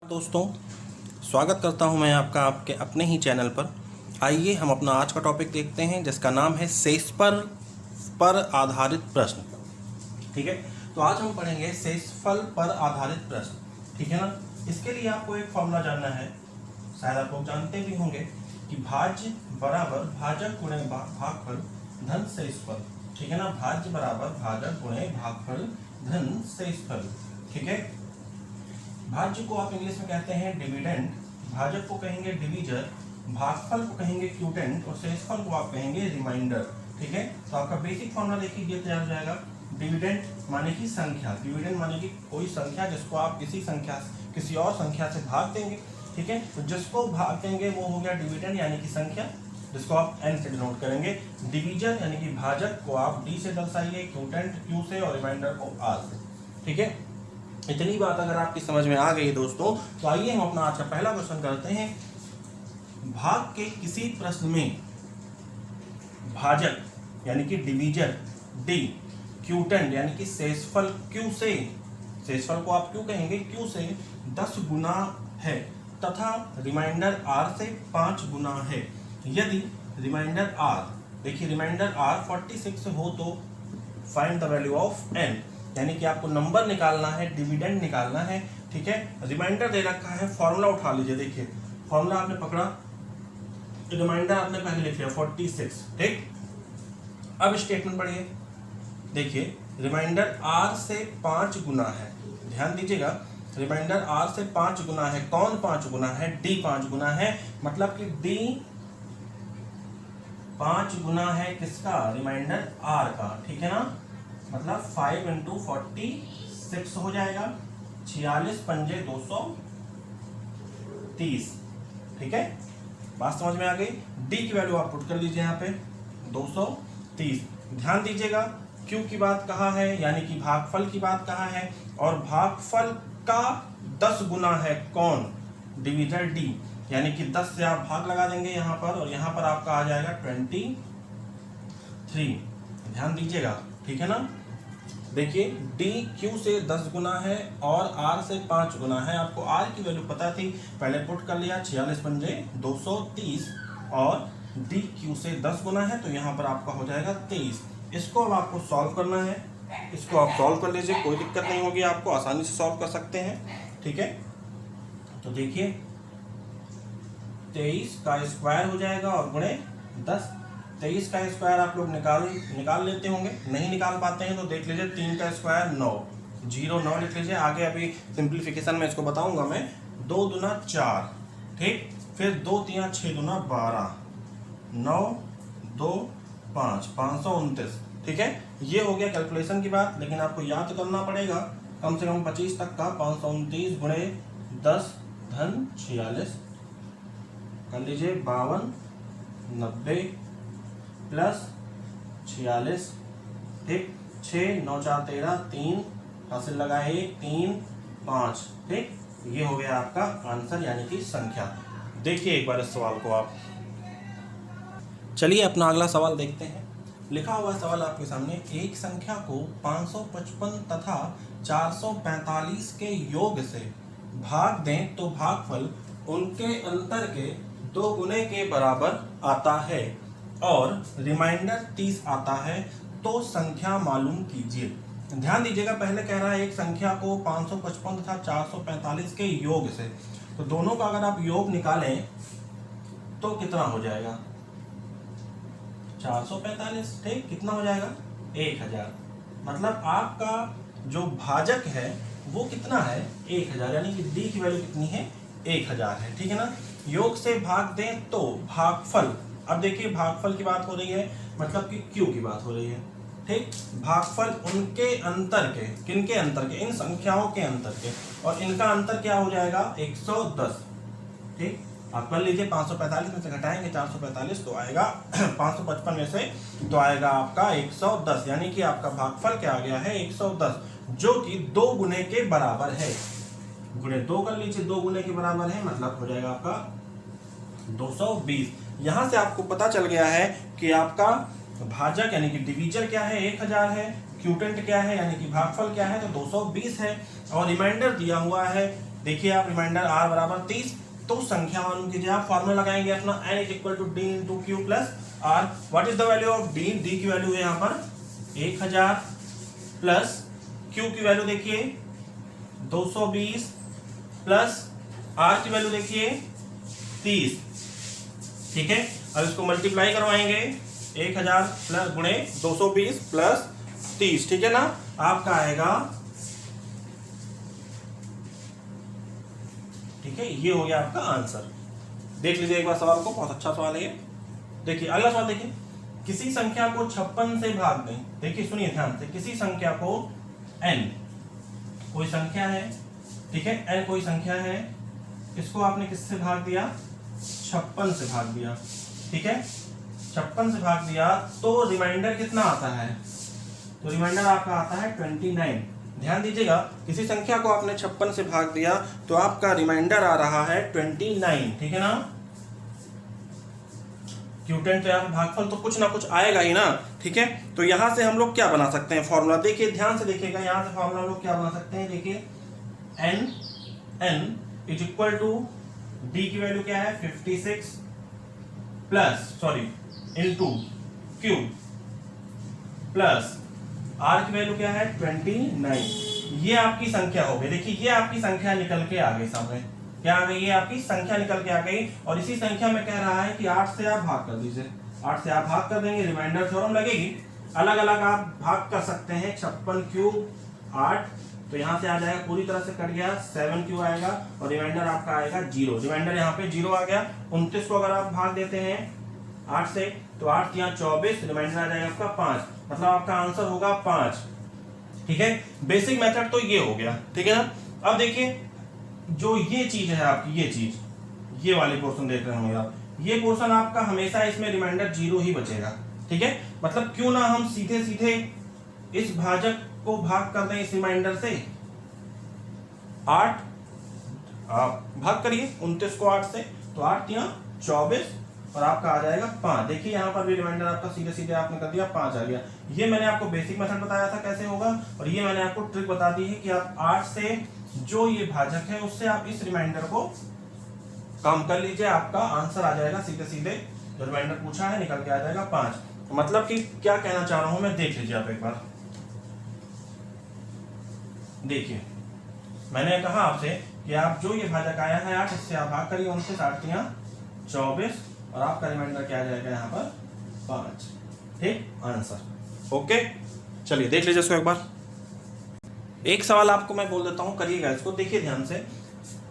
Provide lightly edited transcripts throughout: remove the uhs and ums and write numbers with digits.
दोस्तों, स्वागत करता हूं मैं आपका आपके अपने ही चैनल पर। आइए हम अपना आज का टॉपिक देखते हैं, जिसका नाम है शेषफल पर आधारित प्रश्न। ठीक है, तो आज हम पढ़ेंगे शेषफल पर आधारित प्रश्न। ठीक है ना। इसके लिए आपको एक फॉर्मूला जानना है, शायद आप लोग जानते भी होंगे कि भाज्य बराबर भाजक गुणे भागफल धन शेषफल। ठीक है ना, भाज्य बराबर भाजक गुणे भागफल धन शेषफल। ठीक है, भाज्य को आप इंग्लिश में कहते हैं डिविडेंड, भाजक को कहेंगे डिविजर, भागफल को कहेंगे क्यूटेंट और शेषफल को आप कहेंगे रिमाइंडर। ठीक है, तो आपका बेसिक फॉर्मूला देखिए ये तैयार हो जाएगा। डिविडेंड माने की संख्या, डिविडेंड माने की कोई संख्या जिसको आप किसी और संख्या से भाग देंगे। ठीक है, तो जिसको भाग देंगे वो हो गया डिविडेंड यानी कि संख्या, जिसको आप n से डिनोट करेंगे। डिवीजर यानी कि भाजक को आप d से दर्शाइए, क्यूटेंट q से और रिमाइंडर को r से। ठीक है, इतनी बात अगर आपकी समझ में आ गई दोस्तों, तो आइए हम अपना आज का पहला क्वेश्चन करते हैं। भाग के किसी प्रश्न में भाजक यानी कि डिवीजर d, क्यूटेंट यानी कि शेषफल q से, शेषफल को आप q कहेंगे, q से 10 गुना है तथा रिमाइंडर r से 5 गुना है। यदि रिमाइंडर r, देखिए रिमाइंडर r 46 हो तो find the value of n, यानी कि आपको नंबर निकालना है, डिविडेंड निकालना है। ठीक है, रिमाइंडर दे रखा है, फॉर्मूला उठा लीजिए। देखिए फॉर्मूला आपने पकड़ा, रिमाइंडर आपने पहले लिख लिया 46। ठीक, अब स्टेटमेंट पढ़िए। देखिए रिमाइंडर r से 5 गुना है, ध्यान दीजिएगा, रिमाइंडर r से 5 गुना है। कौन 5 गुना है? d 5 गुना है, मतलब कि d 5 गुना है किसका? रिमाइंडर r का। ठीक है ना, मतलब 5 इंटू 46 हो जाएगा, 46 पंजे 230। ठीक है, बात समझ में आ गई। d की वैल्यू आप पुट कर लीजिए यहाँ पे 230। ध्यान दीजिएगा, q की बात कहा है यानी कि भागफल की बात कहा है, और भागफल का 10 गुना है कौन? डिविजर d, यानी कि 10 से आप भाग लगा देंगे यहाँ पर, और यहाँ पर आपका आ जाएगा 23। ध्यान दीजिएगा, ठीक है ना। देखिए d q से 10 गुना है और r से 5 गुना है। आपको r की वैल्यू पता थी, पहले पुट कर लिया, 46 पंजे 230, और d q से 10 गुना है तो यहाँ पर आपका हो जाएगा 23। इसको अब आपको सॉल्व करना है, इसको आप सॉल्व कर लीजिए, कोई दिक्कत नहीं होगी, आपको आसानी से सॉल्व कर सकते हैं। ठीक है, तो देखिए 23 का स्क्वायर हो जाएगा और गुणे 10। 23 का स्क्वायर आप लोग निकाल लेते होंगे, नहीं निकाल पाते हैं तो देख लीजिए 3 का स्क्वायर 9, 9 लिख लीजिए। आगे अभी सिंप्लीफिकेशन में इसको बताऊंगा मैं। 2 दूना 4, ठीक, फिर 2 3 6 दूना 12, 9 2 5, 529। ठीक है, ये हो गया कैलकुलेशन की बात, लेकिन आपको याद करना पड़ेगा कम से कम 25 तक का। 529 गुणे 10 धन 46 कर लीजिए, 52 90 प्लस 46। ठीक, 6 9 4 13, 3 हासिल लगाए 3 5। ठीक, ये हो गया आपका आंसर यानी कि संख्या। देखिए एक बार इस सवाल को आप। चलिए अपना अगला सवाल देखते हैं। लिखा हुआ सवाल आपके सामने, एक संख्या को 555 तथा 445 के योग से भाग दें तो भागफल उनके अंतर के 2 गुने के बराबर आता है और रिमाइंडर 30 आता है, तो संख्या मालूम कीजिए। ध्यान दीजिएगा, पहले कह रहा है एक संख्या को 555 तथा 445 के योग से, तो दोनों का अगर आप योग निकालें तो कितना हो जाएगा? 445। ठीक, कितना हो जाएगा? 1000। मतलब आपका जो भाजक है वो कितना है? 1000, यानी कि d की वैल्यू कितनी है? 1000 है। ठीक है ना, योग से भाग दें तो भागफल, अब देखिए भागफल की बात हो रही है, मतलब कि q की बात हो रही है। ठीक, भागफल उनके अंतर के, किनके अंतर के? इन संख्याओं के अंतर के, और इनका अंतर क्या हो जाएगा? 110। ठीक, आप कर लीजिए, 545 में से घटाएंगे 445 तो आएगा 555 में से तो आएगा आपका 110, यानी कि आपका भागफल क्या आ गया है? 110, जो कि 2 गुने के बराबर है। गुणे 2 कर लीजिए, 2 गुने के बराबर है, मतलब हो जाएगा आपका 220। यहां से आपको पता चल गया है कि आपका भाजक यानी कि डिवीजर क्या है? 1000 है, क्यूटेंट क्या है यानी कि भागफल क्या है? तो 220 है, और रिमाइंडर दिया हुआ है देखिए आप रिमाइंडर r बराबर 30, तो संख्या मान कीजिए आप फॉर्मूला लगाएंगे अपना n is equal to D into Q plus R. What is the value of D? D की वैल्यू है यहाँ पर 1000 प्लस क्यू की वैल्यू देखिए 220 प्लस आर की वैल्यू देखिए 30। ठीक है, अब इसको मल्टीप्लाई करवाएंगे 1000 प्लस गुणे 220 प्लस 30। ठीक है ना, आपका आएगा, ठीक है, ये हो गया आपका आंसर। देख लीजिए एक बार सवाल को, बहुत अच्छा सवाल है ये। देखिए अगला सवाल देखिए, किसी संख्या को 56 से भाग दें। देखिए सुनिए ध्यान से, किसी संख्या को n, कोई संख्या है, ठीक है, n कोई संख्या है, इसको आपने किससे भाग दिया? 56 से भाग दिया। ठीक है, 56 से भाग दिया तो रिमाइंडर कितना आता है? तो रिमाइंडर आपका आता है 29। ध्यान दीजिएगा, किसी संख्या को आपने 56 से भाग दिया तो आपका रिमाइंडर आ रहा है 29। ठीक है ना, क्यूटेंट तो यहाँ भागफल तो कुछ ना कुछ आएगा ही ना। ठीक है, तो यहां से हम लोग क्या बना सकते हैं फॉर्मूला? देखिए ध्यान से देखिएगा, यहां से फॉर्मूला हम लोग क्या बना सकते हैं? देखिए n is equal to D की वैल्यू क्या है? 56 plus into Q plus R की वैल्यू क्या है? 29। ये आपकी संख्या हो गई। देखिए ये आपकी संख्या निकल के आ गई सामने, क्या आ गई? ये आपकी संख्या निकल के आ गई। और इसी संख्या में कह रहा है कि 8 से आप भाग कर दीजिए। 8 से आप भाग कर देंगे, रिमाइंडर थ्योरम लगेगी। अलग अलग आप भाग कर सकते हैं। 56 क्यूब 8, तो यहाँ से आ जाएगा, पूरी तरह से कट गया, 7 क्यू आएगा और रिमाइंडर आपका आएगा 0। रिमाइंडर यहाँ पे 0 आ गया। 29 को अगर आप भाग देते हैं 8 से, तो 8 यहाँ 24, रिमाइंडर आ जाएगा आपका 5, मतलब आपका आंसर होगा 5। ठीक है, बेसिक मेथड तो ये हो गया। ठीक है ना, अब देखिए जो ये चीज है आपकी, ये चीज, ये वाली पोर्शन देख रहे होंगे आप, ये पोर्शन आपका हमेशा इसमें रिमाइंडर 0 ही बचेगा। ठीक है, मतलब क्यों ना हम सीधे सीधे इस भाजक को भाग कर दें इस रिमाइंडर से। 8 आप भाग करिए 29 को 8 से, तो 8 यहाँ 24 और आपका आ जाएगा 5। देखिए यहाँ पर भी रिमाइंडर आपका सीधे सीधे आपने कर दिया, 5 आ गया। ये मैंने आपको बेसिक मेथड बताया था कैसे होगा, और ये मैंने आपको ट्रिक बता दी है कि आप 8 से जो ये भाजक है उससे आप इस रिमाइंडर को कम कर लीजिए, आपका आंसर आ जाएगा सीधे सीधे जो रिमाइंडर पूछा है निकल के आ जाएगा 5। मतलब कि क्या कहना चाह रहा हूं मैं, देख लीजिए आप एक बार। देखिए मैंने कहा आपसे कि आप जो ये भाजक आया है 8, इससे आप भाग करिए 29, 8 यहाँ 24 और आपका रिमाइंडर क्या आ जाएगा यहाँ पर 5। ठीक, आंसर। ओके, चलिए देख लीजिए इसको एक बार। एक सवाल आपको मैं बोल देता हूं, करिएगा इसको, देखिए ध्यान से।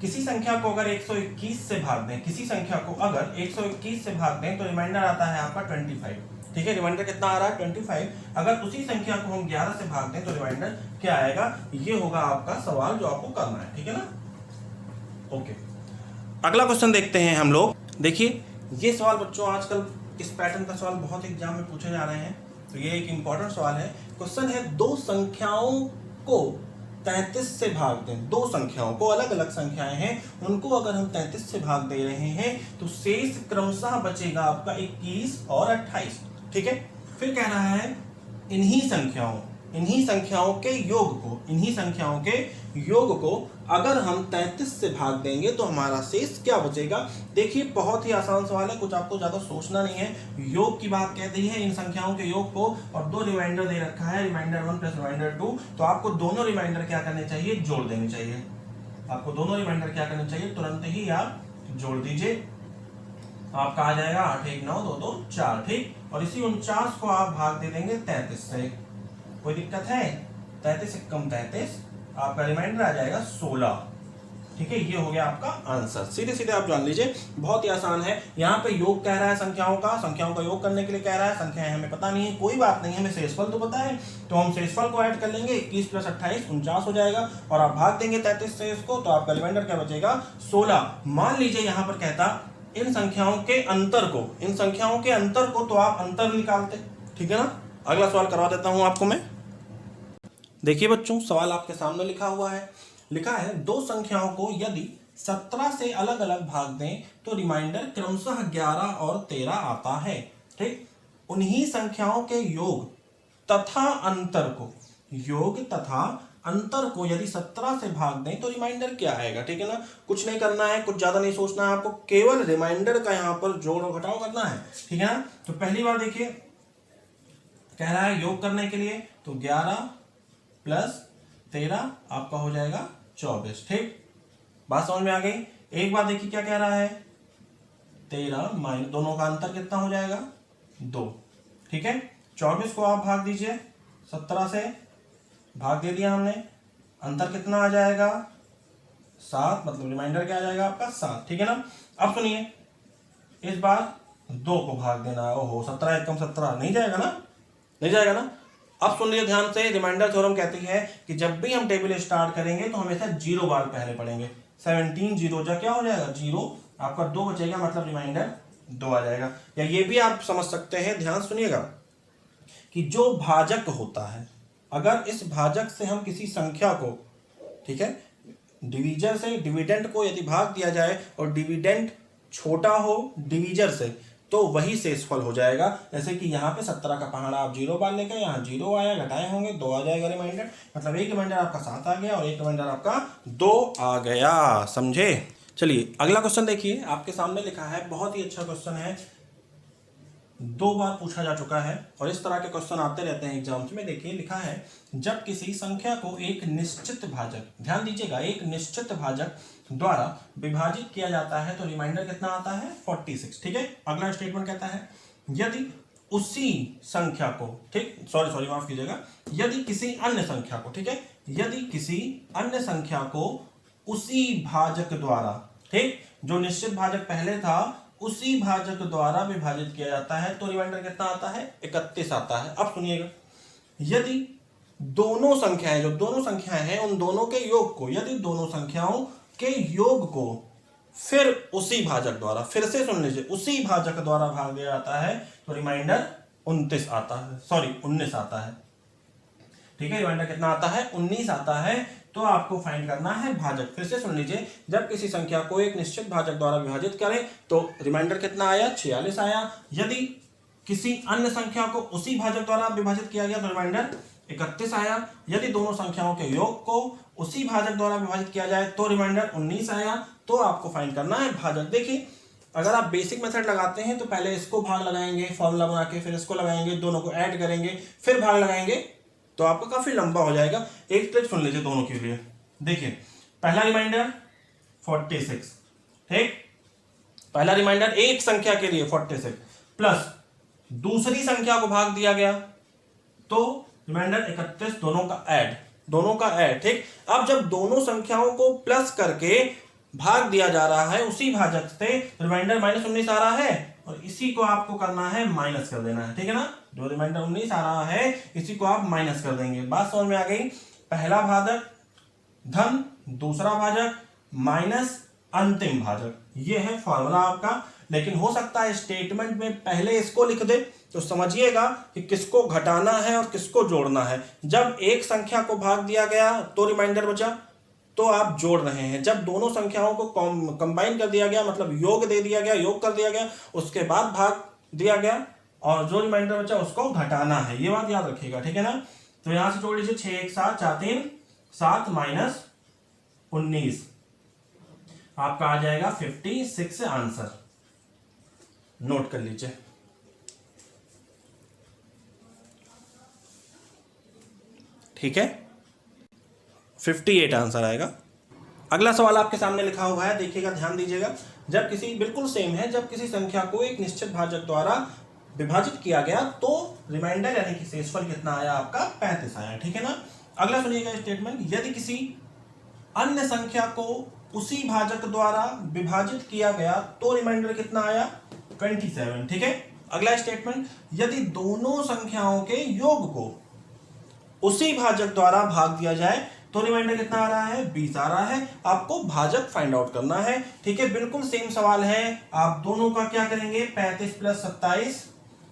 किसी संख्या को अगर 121 से भाग दें, किसी संख्या को अगर 121 से भाग दें तो रिमाइंडर आता है आपका 25। ठीक है, रिमाइंडर कितना आ रहा है? 25। अगर उसी संख्या को हम 11 से भाग दें तो रिमाइंडर क्या आएगा? ये होगा आपका सवाल जो आपको करना है। ठीक है ना, ओके। अगला क्वेश्चन देखते हैं हम लोग। देखिए ये सवाल बच्चों आजकल इस पैटर्न का सवाल बहुत एग्जाम में पूछे जा रहे हैं, तो ये एक इंपॉर्टेंट सवाल है। क्वेश्चन है, दो संख्याओं को 33 से भाग दें। दो संख्याओं को, अलग अलग संख्याएं हैं, उनको अगर हम 33 से भाग दे रहे हैं तो शेष क्रमशः बचेगा आपका 21 और 28। ठीक है, फिर कह रहा है इन्हीं संख्याओं के योग को अगर हम 33 से भाग देंगे तो हमारा शेष क्या बचेगा। देखिए बहुत ही आसान सवाल है, कुछ आपको ज्यादा सोचना नहीं है। योग की बात कहती है इन संख्याओं के योग को, और दो रिमाइंडर दे रखा है, रिमाइंडर 1 प्लस रिमाइंडर 2, तो आपको दोनों रिमाइंडर क्या करने चाहिए? जोड़ देने चाहिए। आपको दोनों रिमाइंडर क्या करने चाहिए? तुरंत ही आप जोड़ दीजिए। आपका आ जाएगा 8 1 9 2 2 4। ठीक, और इसी 49 को आप भाग दे देंगे 33 से। कोई दिक्कत है? 33 से कम 33, आपका रिमाइंडर आ जाएगा 16। ठीक है, ये हो गया आपका आंसर। सीधे सीधे आप जान लीजिए, बहुत ही आसान है। यहाँ पे योग कह रहा है संख्याओं का योग करने के लिए कह रहा है। संख्याएं हमें पता नहीं है, कोई बात नहीं, हमें शेषफल तो पता है, तो हम शेषफल को ऐड कर लेंगे। 21 प्लस 28 49 हो जाएगा, और आप भाग देंगे 33 से इसको, तो आपका रिमाइंडर क्या बचेगा? 16। मान लीजिए यहाँ पर कहता इन संख्याओं के अंतर को तो आप अंतर निकालते। ठीक है ना, अगला सवाल करवा देता हूं आपको मैं। देखिए बच्चों, सवाल आपके सामने लिखा है दो संख्याओं को यदि 17 से अलग अलग भाग दें तो रिमाइंडर क्रमशः 11 और 13 आता है। ठीक, उन्हीं संख्याओं के योग तथा अंतर को यदि 17 से भाग दें तो रिमाइंडर क्या आएगा, ठीक है ना। कुछ नहीं करना है, कुछ ज्यादा नहीं सोचना है आपको, केवल रिमाइंडर का यहाँ पर जोड़ और घटाव करना है, ठीक है ना। तो पहली बार देखिए कह रहा है योग करने के लिए, तो 11 प्लस 13 आपका हो जाएगा 24, ठीक। बात समझ में आ गई। एक बार देखिए क्या कह रहा है, 13 माइनस, दोनों का अंतर कितना हो जाएगा 2, ठीक है। 24 को आप भाग दीजिए 17 से, भाग दे दिया हमने, अंतर कितना आ जाएगा 7, मतलब रिमाइंडर क्या आ जाएगा आपका 7, ठीक है ना। अब सुनिए, इस बार 2 को भाग देना है, ओहो 17 एकम 17 नहीं जाएगा ना, नहीं जाएगा ना। अब सुन लीजिए ध्यान से, रिमाइंडर थ्योरम कहती है कि जब भी हम टेबल स्टार्ट करेंगे तो हमेशा 0 बार पहले पढ़ेंगे। 17 0 जा क्या हो जाएगा 0, आपका 2 बचेगा, मतलब रिमाइंडर 2 आ जाएगा। या ये भी आप समझ सकते हैं, ध्यान सुनिएगा, कि जो भाजक होता है, अगर इस भाजक से हम किसी संख्या को, ठीक है, डिवीजर से डिविडेंड को यदि भाग दिया जाए और डिविडेंड छोटा हो डिवीजर से, तो वही शेषफल हो जाएगा। जैसे कि यहाँ पे 17 का पहाड़ा आप 0 बार लेके, यहाँ 0 आया, घटाए होंगे 2 आ जाएगा रिमाइंडर, मतलब एक रिमाइंडर आपका 7 आ गया और एक रिमाइंडर आपका 2 आ गया, समझे। चलिए अगला क्वेश्चन देखिए, आपके सामने लिखा है, बहुत ही अच्छा क्वेश्चन है, 2 बार पूछा जा चुका है और इस तरह के क्वेश्चन आते रहते हैं एग्जाम्स में। देखिए लिखा है, जब किसी संख्या को एक निश्चित भाजक, ध्यान दीजिएगा, एक निश्चित भाजक द्वारा विभाजित किया जाता है तो रिमाइंडर कितना आता है 46, ठीक है। अगला स्टेटमेंट कहता है, यदि उसी संख्या को, ठीक, सॉरी माफ कीजिएगा, यदि किसी अन्य संख्या को, ठीक है, यदि किसी अन्य संख्या को उसी भाजक द्वारा, ठीक, जो निश्चित भाजक पहले था उसी भाजक द्वारा विभाजित किया जाता है तो रिमाइंडर कितना आता है 31 आता है। अब सुनिएगा, यदि दोनों संख्याएं, जो दोनों संख्याएं हैं उन दोनों के योग को, यदि दोनों संख्याओं के योग को फिर उसी भाजक द्वारा, फिर से सुन लीजिए, उसी भाजक द्वारा भाग दिया जाता है तो रिमाइंडर 19 आता है, सॉरी 19 आता है, ठीक है। रिमाइंडर कितना आता है 19 आता है। तो आपको फाइंड करना है भाजक। फिर से सुन लीजिए, जब किसी संख्या को एक निश्चित भाजक द्वारा विभाजित करें तो रिमाइंडर कितना आया 46 आया। यदि किसी अन्य संख्या को उसी भाजक द्वारा विभाजित किया गया तो रिमाइंडर 31 आया। यदि दोनों संख्याओं के योग को उसी भाजक द्वारा विभाजित किया जाए तो रिमाइंडर 19 आया। तो आपको फाइंड करना है भाजक। देखिए अगर आप बेसिक मेथड लगाते हैं तो पहले इसको भाग लगाएंगे फॉर्मूला बना के, फिर इसको लगाएंगे, दोनों को ऐड करेंगे, फिर भाग लगाएंगे, तो आपका काफी लंबा हो जाएगा। एक ट्रिक सुन लीजिए दोनों के लिए। देखिए पहला रिमाइंडर 46, ठीक, पहला रिमाइंडर एक संख्या के लिए 46 प्लस दूसरी संख्या को भाग दिया गया तो रिमाइंडर 31, दोनों का ऐड, ठीक। अब जब दोनों संख्याओं को प्लस करके भाग दिया जा रहा है उसी भाजक से, रिमाइंडर -19 आ रहा है और इसी को आपको करना है माइनस कर देना है, ठीक है ना। जो रिमाइंडर 19 आ रहा है इसी को आप माइनस कर देंगे। बात समझ में आ गई। पहला भाजक धन दूसरा भाजक माइनस अंतिम भाजक, ये है फॉर्मूला आपका। लेकिन हो सकता है स्टेटमेंट में पहले इसको लिख दे, तो समझिएगा कि किसको घटाना है और किसको जोड़ना है। जब एक संख्या को भाग दिया गया तो रिमाइंडर बचा, तो आप जोड़ रहे हैं। जब दोनों संख्याओं को कंबाइन कर दिया गया, मतलब योग दे दिया गया, योग कर दिया गया, उसके बाद भाग दिया गया और जो रिमाइंडर बचा उसको घटाना है, ये बात याद रखिएगा, ठीक है ना। तो यहां से जोड़ लीजिए 6 1 7 4 3 7 माइनस 19, आपका आ जाएगा 56 आंसर। नोट कर लीजिए। ठीक है, 58 आंसर आएगा। अगला सवाल आपके सामने लिखा हुआ है, देखिएगा, ध्यान दीजिएगा। जब किसी, बिल्कुल सेम है, जब किसी संख्या को एक निश्चित भाजक द्वारा विभाजित किया गया तो रिमाइंडर यानी कि शेषफल कितना आया आपका 35 आया, ठीक है ना। अगला सुनिएगा स्टेटमेंट, यदि किसी अन्य संख्या को उसी भाजक द्वारा विभाजित किया गया तो रिमाइंडर कितना आया 27, ठीक है। अगला स्टेटमेंट, यदि दोनों संख्याओं के योग को उसी भाजक द्वारा भाग दिया जाए तो रिमाइंडर कितना आ रहा है 20 आ रहा है। आपको भाजक फाइंड आउट करना है, ठीक है। बिल्कुल सेम सवाल है, आप दोनों का क्या करेंगे 35 प्लस 27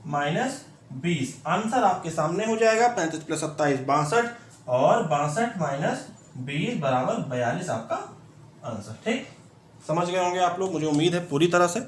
माइनस 20, आंसर आपके सामने हो जाएगा 35 प्लस 27 62 और 62 माइनस 20 बराबर 42 आपका आंसर, ठीक। समझ गए होंगे आप लोग, मुझे उम्मीद है पूरी तरह से।